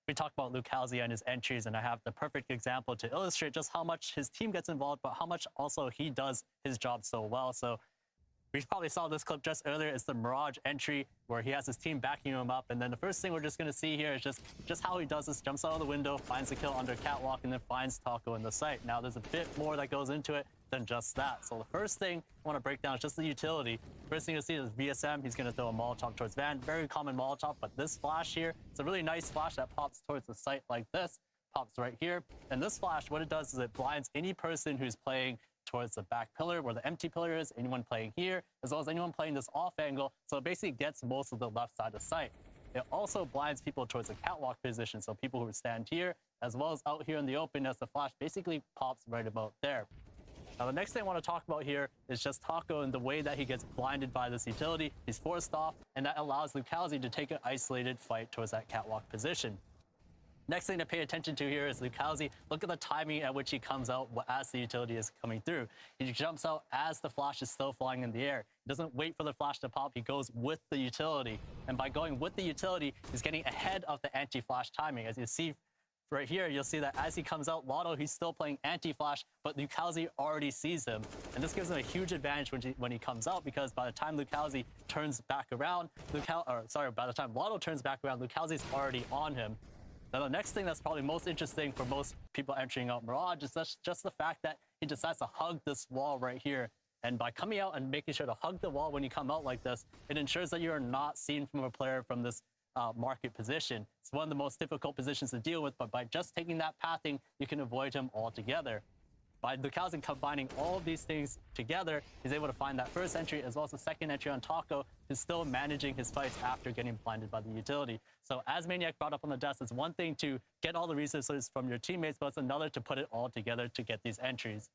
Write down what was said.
we talk about Lucalzi and his entries, and I have the perfect example to illustrate just how much his team gets involved, but how much also he does his job so well. So we probably saw this clip just earlier. It's the Mirage entry where he has his team backing him up. And then the first thing we're just going to see here is just how he does this. Jumps out of the window, finds the kill under catwalk, and then finds Taco in the site. Now, there's a bit more that goes into it than just that. So the first thing I want to break down is just the utility. First thing you'll see is VSM. He's going to throw a Molotov towards Van. Very common Molotov, but this flash here, it's a really nice flash that pops towards the site like this. Pops right here. And this flash, what it does is it blinds any person who's playing towards the back pillar where the empty pillar is, anyone playing here, as well as anyone playing this off angle. So it basically gets most of the left side of the site. It also blinds people towards the catwalk position, so people who stand here, as well as out here in the open as the flash basically pops right about there. Now, the next thing I want to talk about here is just Taco and the way that he gets blinded by this utility. He's forced off, and that allows Lucalzi to take an isolated fight towards that catwalk position. Next thing to pay attention to here is Lucalzi. Look at the timing at which he comes out as the utility is coming through. He jumps out as the flash is still flying in the air. He doesn't wait for the flash to pop. He goes with the utility. And by going with the utility, he's getting ahead of the anti-flash timing. As you see right here, you'll see that as he comes out, Lotto, he's still playing anti-flash, but Lucalzi already sees him. And this gives him a huge advantage when he comes out, because by the time Lucalzi turns back around, by the time Lotto turns back around, Lucalzi's already on him. Now, the next thing that's probably most interesting for most people entering out Mirage is just the fact that he decides to hug this wall right here. And by coming out and making sure to hug the wall when you come out like this, it ensures that you are not seen from a player from this market position. It's one of the most difficult positions to deal with, but by just taking that pathing, you can avoid him altogether. By Lucalzi combining all of these things together, he's able to find that first entry as well as the second entry on Taco, who's still managing his fights after getting blinded by the utility. So as Maniac brought up on the desk, it's one thing to get all the resources from your teammates, but it's another to put it all together to get these entries.